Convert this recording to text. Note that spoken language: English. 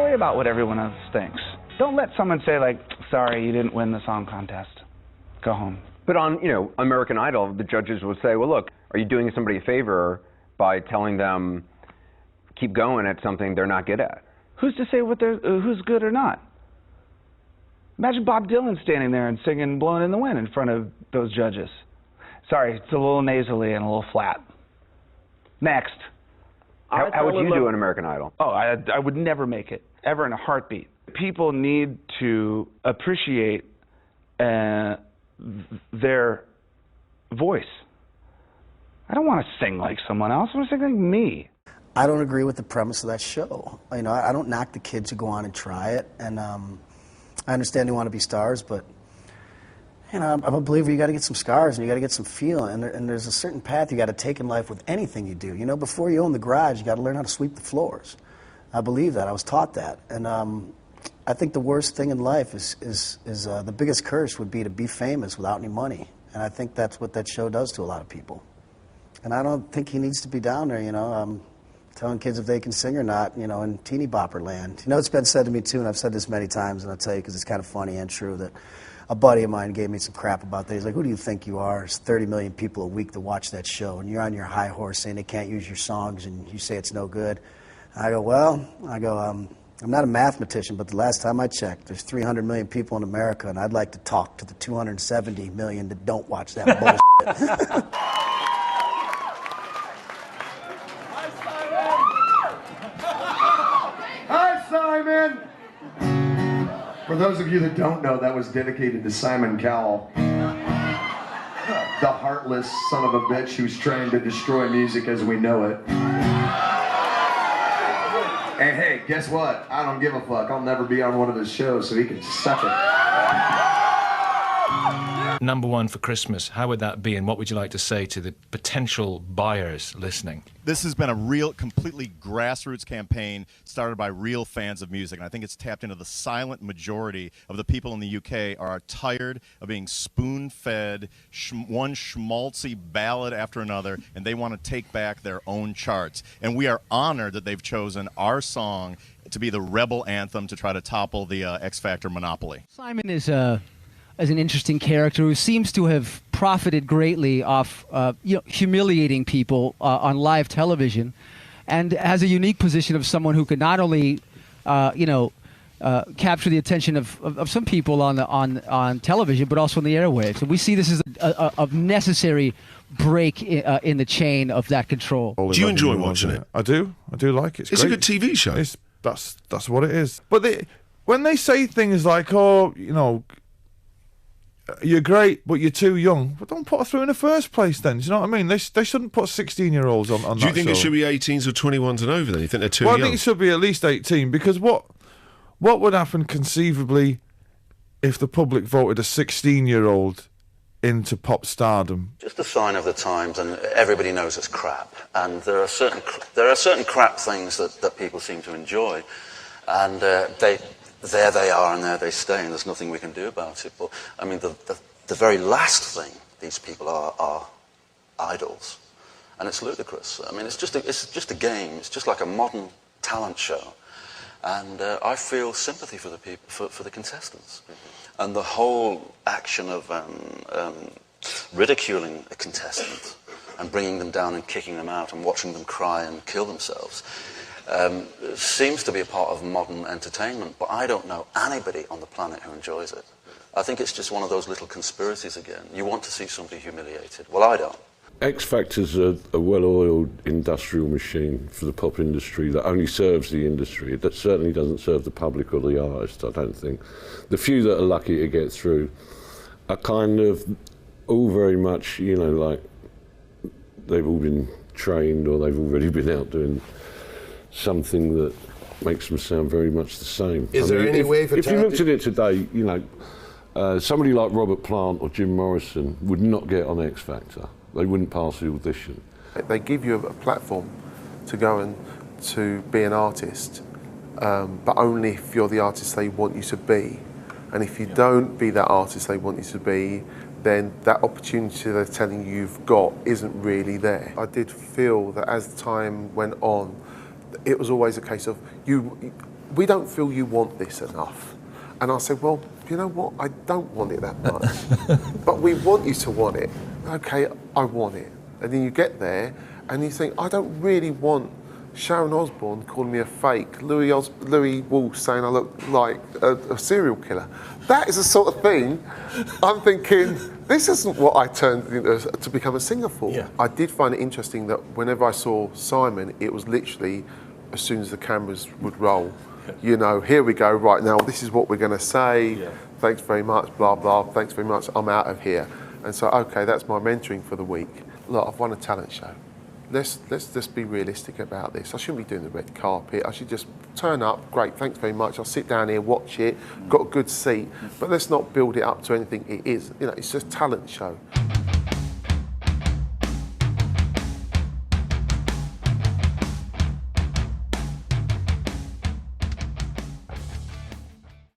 worry about what everyone else thinks. Don't let someone say, like, sorry, you didn't win the song contest. Go home. But on, American Idol, the judges will say, well, look, are you doing somebody a favor by telling them keep going at something they're not good at? Who's to say who's good or not? Imagine Bob Dylan standing there and singing Blowing in the Wind in front of those judges. Sorry, it's a little nasally and a little flat. Next. How would you do an American Idol? Oh, I would never make it, ever in a heartbeat. People need to appreciate their voice. I don't want to sing like someone else. I want to sing like me. I don't agree with the premise of that show. I don't knock the kids who go on and try it, and I understand they want to be stars, but I'm a believer you got to get some scars and you got to get some feel, and there's a certain path you got to take in life with anything you do. Before you own the garage, you got to learn how to sweep the floors. I believe that. I was taught that, and I think the worst thing in life is the biggest curse would be to be famous without any money, and I think that's what that show does to a lot of people. And I don't think he needs to be down there, telling kids if they can sing or not, in teeny bopper land. It's been said to me too, and I've said this many times, and I'll tell you because it's kind of funny and true, that a buddy of mine gave me some crap about that. He's like, who do you think you are? There's 30 million people a week that watch that show, and you're on your high horse saying they can't use your songs, and you say it's no good. And I go, I'm not a mathematician, but the last time I checked, there's 300 million people in America, and I'd like to talk to the 270 million that don't watch that bullshit. Simon! For those of you that don't know, that was dedicated to Simon Cowell, the heartless son of a bitch who's trying to destroy music as we know it. And hey, guess what? I don't give a fuck. I'll never be on one of his shows, so he can suck it. Number one for Christmas, how would that be, and what would you like to say to the potential buyers listening? This has been a real, completely grassroots campaign started by real fans of music, and I think it's tapped into the silent majority of the people in the UK are tired of being spoon-fed one schmaltzy ballad after another, and they want to take back their own charts. And we are honored that they've chosen our song to be the rebel anthem to try to topple the X Factor monopoly. Simon is as an interesting character who seems to have profited greatly off humiliating people on live television, and has a unique position of someone who could not only capture the attention of some people on television, but also on the airwaves. And we see this as a necessary break in the chain of that control. Do you enjoy watching it? I do like it. It's a good TV show. That's what it is. But when they say things like, oh, you're great, but you're too young. But don't put her through in the first place then. Do you know what I mean? They shouldn't put 16-year-olds on that show. Do you think it should be 18s or 21s and over then? You think they're too young? I think it should be at least 18, because what would happen conceivably if the public voted a 16-year-old into pop stardom? Just a sign of the times, and everybody knows it's crap. And there are certain crap things that people seem to enjoy, and there they are and there they stay, and there's nothing we can do about it. But I mean, the very last thing these people are idols, and it's ludicrous. I mean, it's just a game. It's just like a modern talent show, and I feel sympathy for the people, for the contestants, and the whole action of ridiculing a contestant and bringing them down and kicking them out and watching them cry and kill themselves. Seems to be a part of modern entertainment, but I don't know anybody on the planet who enjoys it. I think it's just one of those little conspiracies again. You want to see somebody humiliated. Well, I don't. X Factor's a well-oiled industrial machine for the pop industry that only serves the industry. That certainly doesn't serve the public or the artist, I don't think. The few that are lucky to get through are kind of all very much, like they've all been trained or they've already been out doing something that makes them sound very much the same. Is there any way for if you looked at it today, somebody like Robert Plant or Jim Morrison would not get on X Factor. They wouldn't pass the audition. They give you a platform to go and to be an artist, but only if you're the artist they want you to be. And if you don't be that artist they want you to be, then that opportunity they're telling you you've got isn't really there. I did feel that as time went on, it was always a case of we don't feel you want this enough. And I said, well, you know what? I don't want it that much. But we want you to want it. Okay, I want it. And then you get there and you think, I don't really want Sharon Osbourne calling me a fake, Louis Walsh saying I look like a serial killer. That is the sort of thing I'm thinking, this isn't what I turned to become a singer for. Yeah. I did find it interesting that whenever I saw Simon, it was literally as soon as the cameras would roll, you know, here we go, right now, this is what we're going to say. Yeah. Thanks very much, blah, blah, thanks very much, I'm out of here. And so, okay, that's my mentoring for the week. Look, I've won a talent show. Let's just be realistic about this. I shouldn't be doing the red carpet. I should just turn up, great, thanks very much. I'll sit down here, watch it, got a good seat, but let's not build it up to anything it is. You know, it's just a talent show.